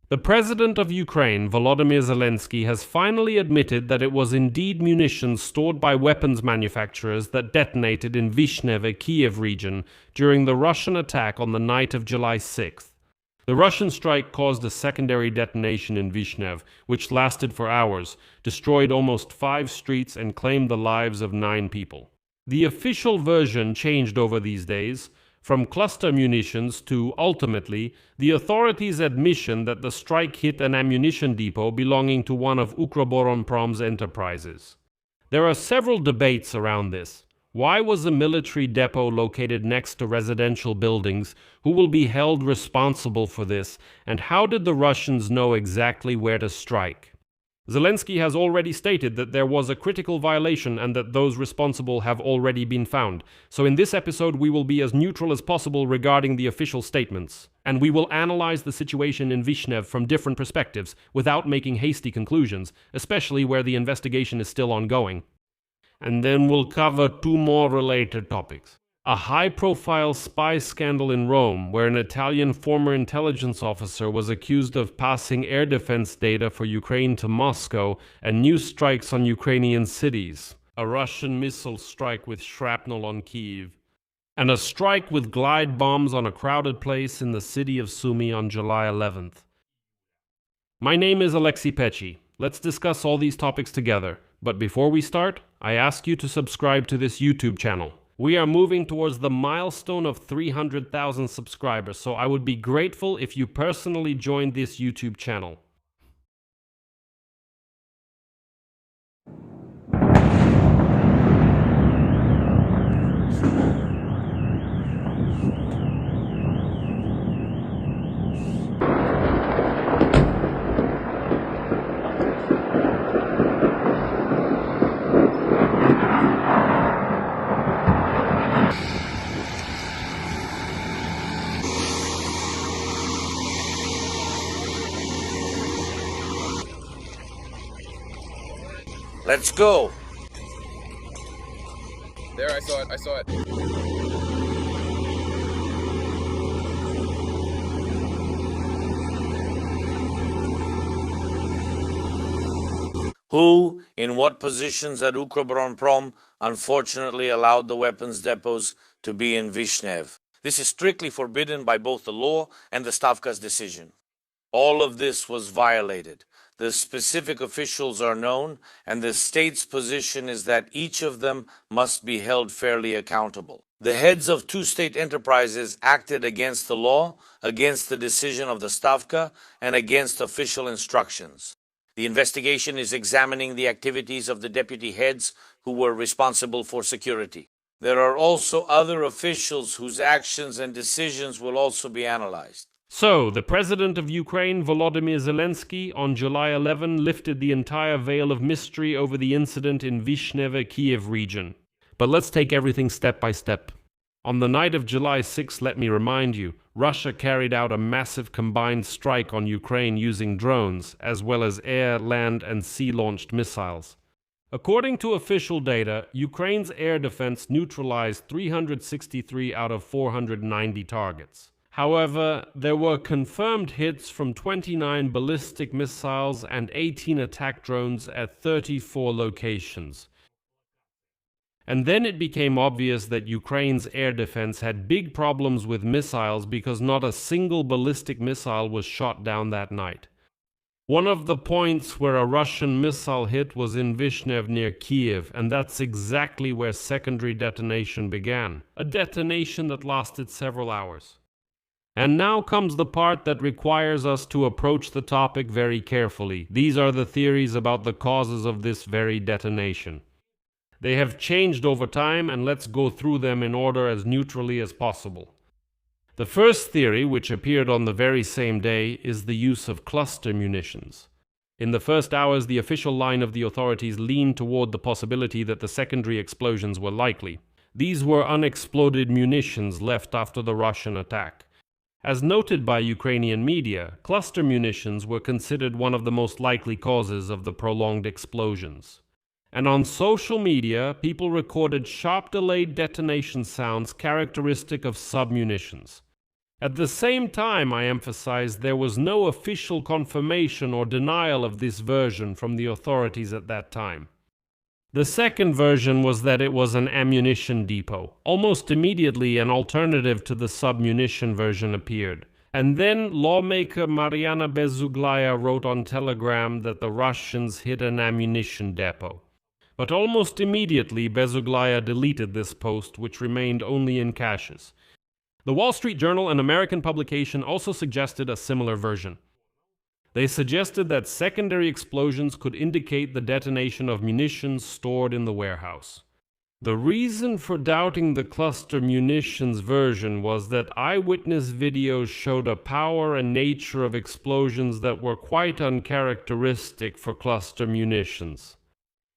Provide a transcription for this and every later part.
The president of Ukraine, Volodymyr Zelensky, has finally admitted that it was indeed munitions stored by weapons manufacturers that detonated in Vyshneve, Kyiv region during the Russian attack on the night of July 6th. The Russian strike caused a secondary detonation in Vyshneve, which lasted for hours, destroyed almost 5 streets, and claimed the lives of 9 people. The official version changed over these days, from cluster munitions to, ultimately, the authorities' admission that the strike hit an ammunition depot belonging to one of Ukroboronprom's enterprises. There are several debates around this. Why was a military depot located next to residential buildings? Who will be held responsible for this? And how did the Russians know exactly where to strike? Zelensky has already stated that there was a critical violation and that those responsible have already been found. So in this episode we will be as neutral as possible regarding the official statements. And we will analyze the situation in Vyshneve from different perspectives without making hasty conclusions, especially where the investigation is still ongoing. And then we'll cover 2 more related topics. A high-profile spy scandal in Rome, where an Italian former intelligence officer was accused of passing air defense data for Ukraine to Moscow, and new strikes on Ukrainian cities. A Russian missile strike with shrapnel on Kyiv. And a strike with glide bombs on a crowded place in the city of Sumy on July 11th. My name is Alexei Pechi. Let's discuss all these topics together. But before we start, I ask you to subscribe to this YouTube channel. We are moving towards the milestone of 300,000 subscribers, so I would be grateful if you personally joined this YouTube channel. Let's go! There, I saw it. Who, in what positions at Ukroboronprom, unfortunately allowed the weapons depots to be in Vyshneve? This is strictly forbidden by both the law and the Stavka's decision. All of this was violated. The specific officials are known, and the state's position is that each of them must be held fairly accountable. The heads of 2 state enterprises acted against the law, against the decision of the Stavka, and against official instructions. The investigation is examining the activities of the deputy heads who were responsible for security. There are also other officials whose actions and decisions will also be analyzed. So, the president of Ukraine, Volodymyr Zelensky, on July 11 lifted the entire veil of mystery over the incident in Vyshneve, Kyiv region. But let's take everything step by step. On the night of July 6, let me remind you, Russia carried out a massive combined strike on Ukraine using drones, as well as air, land, and sea-launched missiles. According to official data, Ukraine's air defense neutralized 363 out of 490 targets. However, there were confirmed hits from 29 ballistic missiles and 18 attack drones at 34 locations. And then it became obvious that Ukraine's air defense had big problems with missiles because not a single ballistic missile was shot down that night. One of the points where a Russian missile hit was in Vyshneve near Kyiv, and that's exactly where secondary detonation began. A detonation that lasted several hours. And now comes the part that requires us to approach the topic very carefully. These are the theories about the causes of this very detonation. They have changed over time, and let's go through them in order as neutrally as possible. The first theory, which appeared on the very same day, is the use of cluster munitions. In the first hours, the official line of the authorities leaned toward the possibility that the secondary explosions were likely. These were unexploded munitions left after the Russian attack. As noted by Ukrainian media, cluster munitions were considered one of the most likely causes of the prolonged explosions. And on social media, people recorded sharp delayed detonation sounds characteristic of submunitions. At the same time, I emphasize, there was no official confirmation or denial of this version from the authorities at that time. The second version was that it was an ammunition depot. Almost immediately, an alternative to the submunition version appeared. And then lawmaker Mariana Bezuglaya wrote on Telegram that the Russians hit an ammunition depot. But almost immediately, Bezuglaya deleted this post, which remained only in caches. The Wall Street Journal, an American publication, also suggested a similar version. They suggested that secondary explosions could indicate the detonation of munitions stored in the warehouse. The reason for doubting the cluster munitions version was that eyewitness videos showed a power and nature of explosions that were quite uncharacteristic for cluster munitions.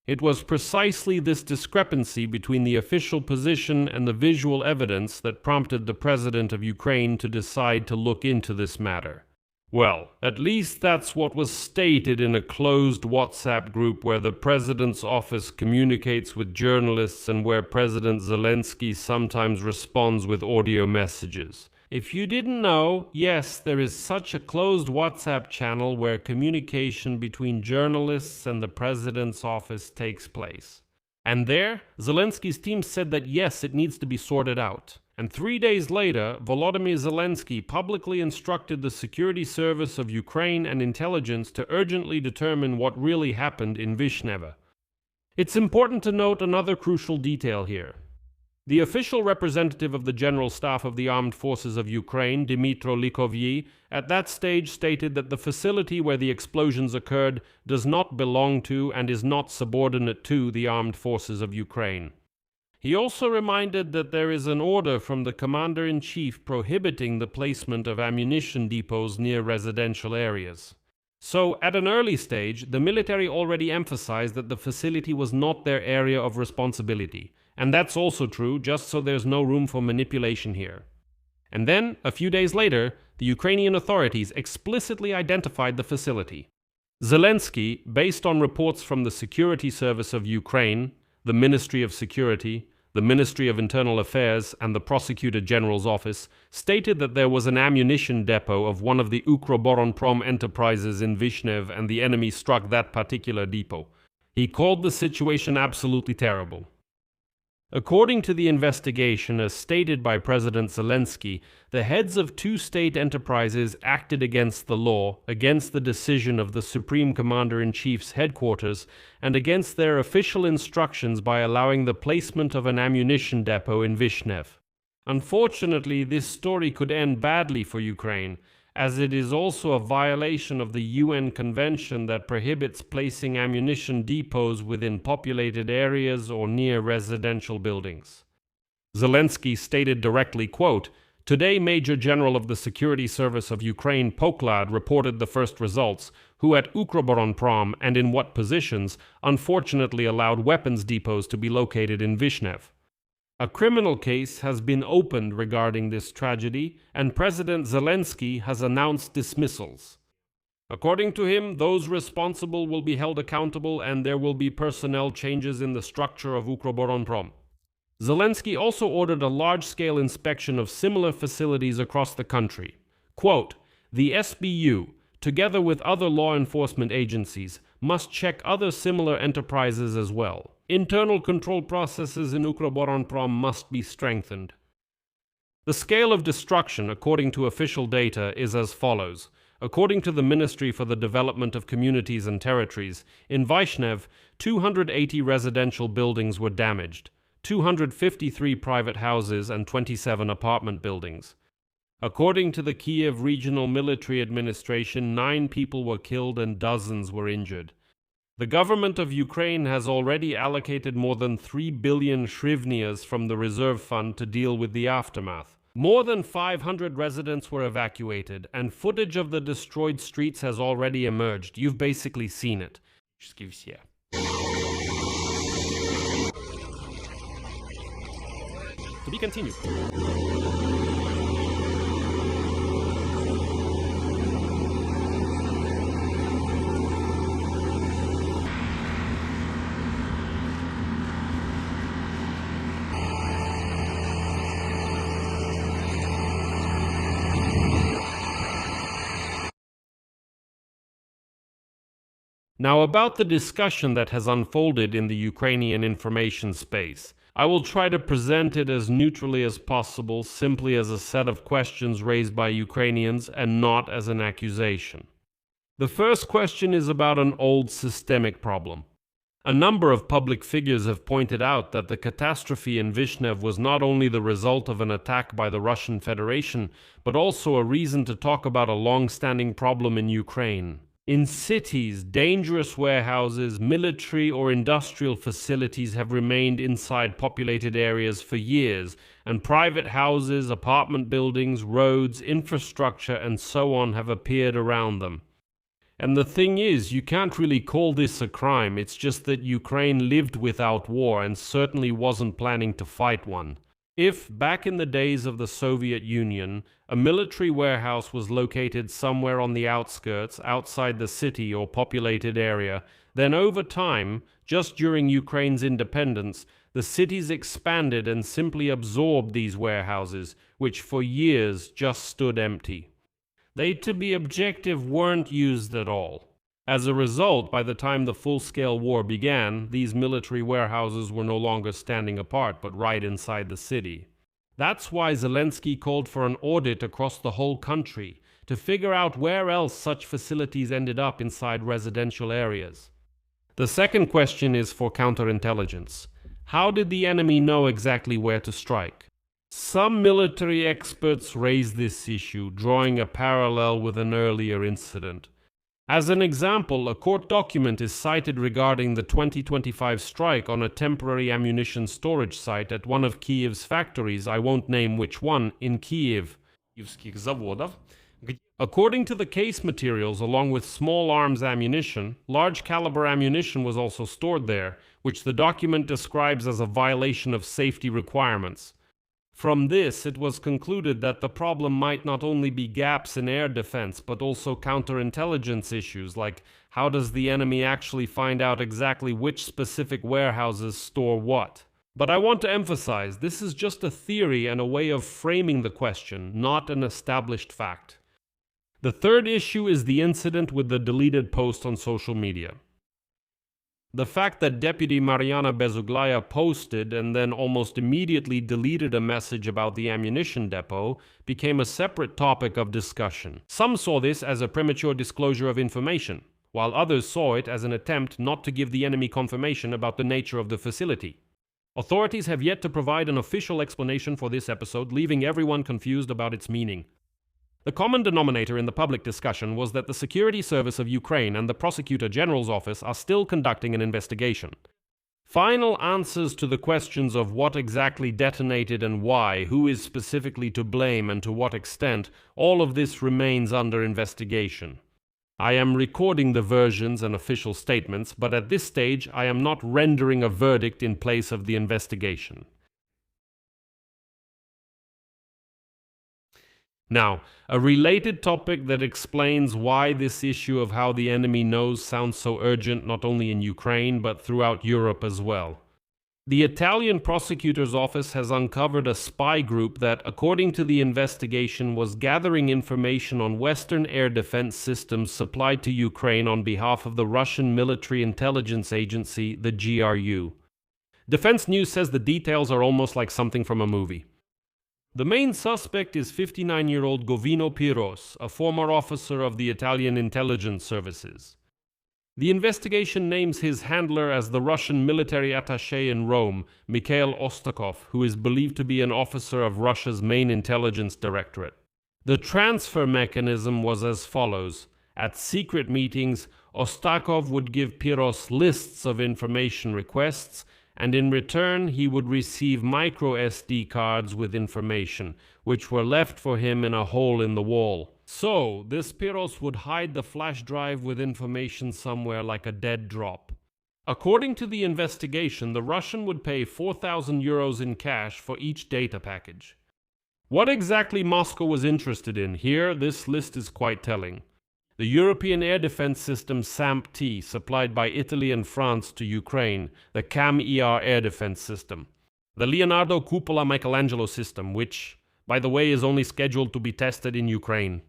It was precisely this discrepancy between the official position and the visual evidence that prompted the president of Ukraine to decide to look into this matter. Well, at least that's what was stated in a closed WhatsApp group where the president's office communicates with journalists and where President Zelensky sometimes responds with audio messages. If you didn't know, yes, there is such a closed WhatsApp channel where communication between journalists and the president's office takes place. And there, Zelensky's team said that yes, it needs to be sorted out. And 3 days later, Volodymyr Zelensky publicly instructed the security service of Ukraine and intelligence to urgently determine what really happened in Vyshneve. It's important to note another crucial detail here. The official representative of the General Staff of the Armed Forces of Ukraine, Dmytro Likovyi, at that stage stated that the facility where the explosions occurred does not belong to and is not subordinate to the Armed Forces of Ukraine. He also reminded that there is an order from the Commander-in-Chief prohibiting the placement of ammunition depots near residential areas. So, at an early stage, the military already emphasized that the facility was not their area of responsibility. And that's also true, just so there's no room for manipulation here. And then, a few days later, the Ukrainian authorities explicitly identified the facility. Zelensky, based on reports from the Security Service of Ukraine, the Ministry of Security, the Ministry of Internal Affairs, and the Prosecutor General's office, stated that there was an ammunition depot of one of the Ukroboronprom enterprises in Vyshneve and the enemy struck that particular depot. He called the situation absolutely terrible. According to the investigation, as stated by President Zelensky, the heads of two state enterprises acted against the law, against the decision of the Supreme Commander-in-Chief's headquarters, and against their official instructions by allowing the placement of an ammunition depot in Vyshneve. Unfortunately, this story could end badly for Ukraine, as it is also a violation of the UN Convention that prohibits placing ammunition depots within populated areas or near residential buildings. Zelensky stated directly, quote, "Today, Major General of the Security Service of Ukraine, Poklad, reported the first results, who at Ukroboronprom and in what positions, unfortunately allowed weapons depots to be located in Vyshneve. A criminal case has been opened regarding this tragedy, and President Zelensky has announced dismissals. According to him, those responsible will be held accountable and there will be personnel changes in the structure of Ukroboronprom." Zelensky also ordered a large-scale inspection of similar facilities across the country. Quote, "The SBU, together with other law enforcement agencies, must check other similar enterprises as well. Internal control processes in Ukroboronprom must be strengthened." The scale of destruction, according to official data, is as follows. According to the Ministry for the Development of Communities and Territories, in Vyshneve, 280 residential buildings were damaged, 253 private houses and 27 apartment buildings. According to the Kyiv Regional Military Administration, 9 people were killed and dozens were injured. The government of Ukraine has already allocated more than 3 billion hryvnias from the reserve fund to deal with the aftermath. More than 500 residents were evacuated, and footage of the destroyed streets has already emerged. You've basically seen it. To be continued. Now, about the discussion that has unfolded in the Ukrainian information space, I will try to present it as neutrally as possible, simply as a set of questions raised by Ukrainians and not as an accusation. The first question is about an old systemic problem. A number of public figures have pointed out that the catastrophe in Vyshneve was not only the result of an attack by the Russian Federation, but also a reason to talk about a long-standing problem in Ukraine. In cities, dangerous warehouses, military or industrial facilities have remained inside populated areas for years, and private houses, apartment buildings, roads, infrastructure, and so on have appeared around them. And the thing is, you can't really call this a crime, it's just that Ukraine lived without war and certainly wasn't planning to fight one. If, back in the days of the Soviet Union, a military warehouse was located somewhere on the outskirts, outside the city or populated area, then over time, just during Ukraine's independence, the cities expanded and simply absorbed these warehouses, which for years just stood empty. They, to be objective, weren't used at all. As a result, by the time the full-scale war began, these military warehouses were no longer standing apart, but right inside the city. That's why Zelensky called for an audit across the whole country, to figure out where else such facilities ended up inside residential areas. The second question is for counterintelligence. How did the enemy know exactly where to strike? Some military experts raise this issue, drawing a parallel with an earlier incident. As an example, a court document is cited regarding the 2025 strike on a temporary ammunition storage site at one of Kyiv's factories, I won't name which one, in Kyiv. According to the case materials, along with small arms ammunition, large caliber ammunition was also stored there, which the document describes as a violation of safety requirements. From this, it was concluded that the problem might not only be gaps in air defense, but also counterintelligence issues, like how does the enemy actually find out exactly which specific warehouses store what? But I want to emphasize, this is just a theory and a way of framing the question, not an established fact. The third issue is the incident with the deleted post on social media. The fact that Deputy Mariana Bezuglaya posted and then almost immediately deleted a message about the ammunition depot became a separate topic of discussion. Some saw this as a premature disclosure of information, while others saw it as an attempt not to give the enemy confirmation about the nature of the facility. Authorities have yet to provide an official explanation for this episode, leaving everyone confused about its meaning. The common denominator in the public discussion was that the Security Service of Ukraine and the Prosecutor General's office are still conducting an investigation. Final answers to the questions of what exactly detonated and why, who is specifically to blame and to what extent, all of this remains under investigation. I am recording the versions and official statements, but at this stage I am not rendering a verdict in place of the investigation. Now, a related topic that explains why this issue of how the enemy knows sounds so urgent not only in Ukraine but throughout Europe as well. The Italian prosecutor's office has uncovered a spy group that, according to the investigation, was gathering information on Western air defense systems supplied to Ukraine on behalf of the Russian military intelligence agency, the GRU. Defense News says the details are almost like something from a movie. The main suspect is 59-year-old Govino Piros, a former officer of the Italian intelligence services. The investigation names his handler as the Russian military attaché in Rome, Mikhail Ostakov, who is believed to be an officer of Russia's main intelligence directorate. The transfer mechanism was as follows. At secret meetings, Ostakov would give Piros lists of information requests, and in return he would receive micro SD cards with information, which were left for him in a hole in the wall. So, this Piros would hide the flash drive with information somewhere like a dead drop. According to the investigation, the Russian would pay 4,000 euros in cash for each data package. What exactly Moscow was interested in here, this list is quite telling. The European air defense system SAMP-T, supplied by Italy and France to Ukraine, the CAM-ER air defense system. The Leonardo Cupola Michelangelo system, which, by the way, is only scheduled to be tested in Ukraine.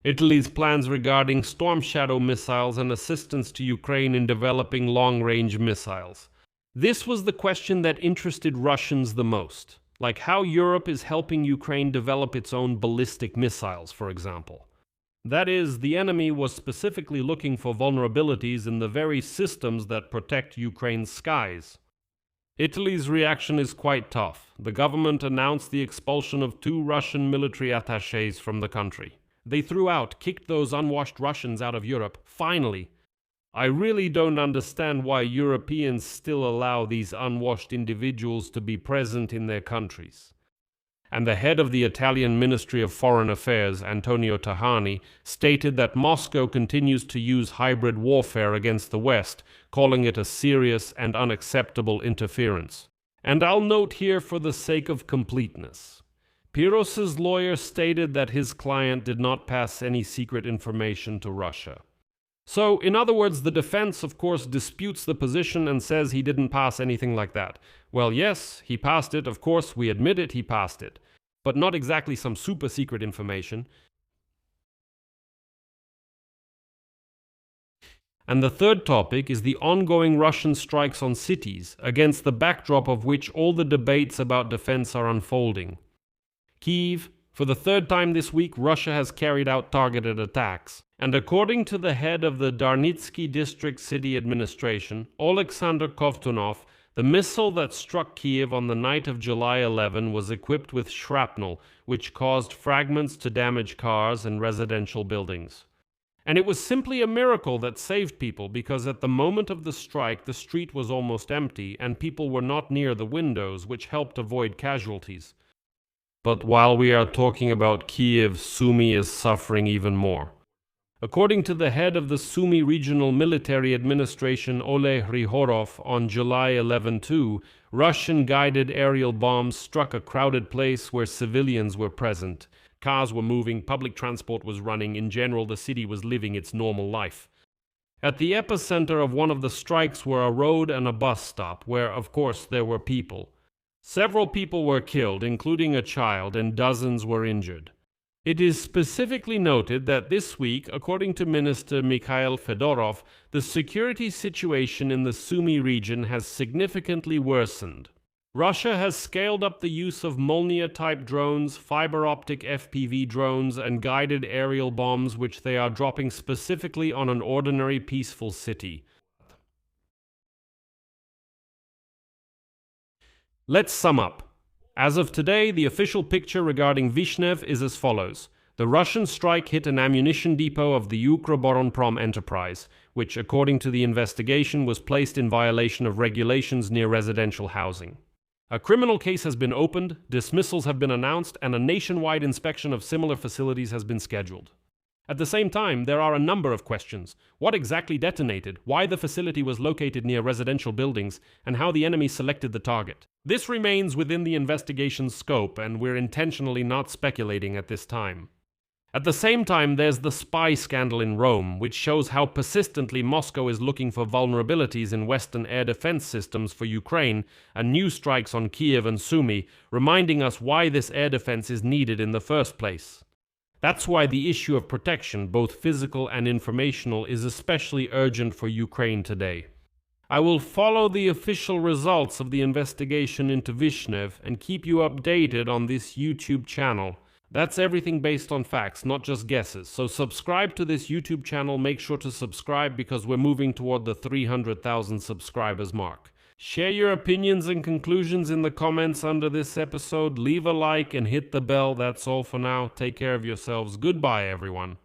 Italy's plans regarding Storm Shadow missiles and assistance to Ukraine in developing long-range missiles. This was the question that interested Russians the most, like how Europe is helping Ukraine develop its own ballistic missiles, for example. That is, the enemy was specifically looking for vulnerabilities in the very systems that protect Ukraine's skies. Italy's reaction is quite tough. The government announced the expulsion of 2 Russian military attachés from the country. They kicked those unwashed Russians out of Europe, finally. I really don't understand why Europeans still allow these unwashed individuals to be present in their countries. And the head of the Italian Ministry of Foreign Affairs, Antonio Tajani, stated that Moscow continues to use hybrid warfare against the West, calling it a serious and unacceptable interference. And I'll note here for the sake of completeness. Piros's lawyer stated that his client did not pass any secret information to Russia. So, in other words, the defense, of course, disputes the position and says he didn't pass anything like that. Well, yes, he passed it, of course, we admit it, he passed it. But not exactly some super secret information. And the third topic is the ongoing Russian strikes on cities, against the backdrop of which all the debates about defense are unfolding. Kyiv. For the 3rd time this week, Russia has carried out targeted attacks. And according to the head of the Darnitsky District City Administration, Oleksandr Kovtunov, the missile that struck Kyiv on the night of July 11 was equipped with shrapnel, which caused fragments to damage cars and residential buildings. And it was simply a miracle that saved people, because at the moment of the strike, the street was almost empty and people were not near the windows, which helped avoid casualties. But while we are talking about Kyiv, Sumy is suffering even more. According to the head of the Sumy Regional Military Administration, Oleg Hrihorov, on July 11 too, Russian guided aerial bombs struck a crowded place where civilians were present. Cars were moving, public transport was running, in general the city was living its normal life. At the epicenter of one of the strikes were a road and a bus stop, where, of course, there were people. Several people were killed, including a child, and dozens were injured. It is specifically noted that this week, according to Minister Mikhail Fedorov, the security situation in the Sumy region has significantly worsened. Russia has scaled up the use of Molniya-type drones, fiber-optic FPV drones, and guided aerial bombs which they are dropping specifically on an ordinary peaceful city. Let's sum up. As of today, the official picture regarding Vyshneve is as follows. The Russian strike hit an ammunition depot of the Ukroboronprom enterprise, which, according to the investigation, was placed in violation of regulations near residential housing. A criminal case has been opened, dismissals have been announced, and a nationwide inspection of similar facilities has been scheduled. At the same time, there are a number of questions. What exactly detonated, why the facility was located near residential buildings, and how the enemy selected the target. This remains within the investigation's scope, and we're intentionally not speculating at this time. At the same time, there's the spy scandal in Rome, which shows how persistently Moscow is looking for vulnerabilities in Western air defense systems for Ukraine, and new strikes on Kyiv and Sumy, reminding us why this air defense is needed in the first place. That's why the issue of protection, both physical and informational, is especially urgent for Ukraine today. I will follow the official results of the investigation into Vyshneve and keep you updated on this YouTube channel. That's everything based on facts, not just guesses. So subscribe to this YouTube channel, make sure to subscribe because we're moving toward the 300,000 subscribers mark. Share your opinions and conclusions in the comments under this episode. Leave a like and hit the bell. That's all for now. Take care of yourselves. Goodbye, everyone.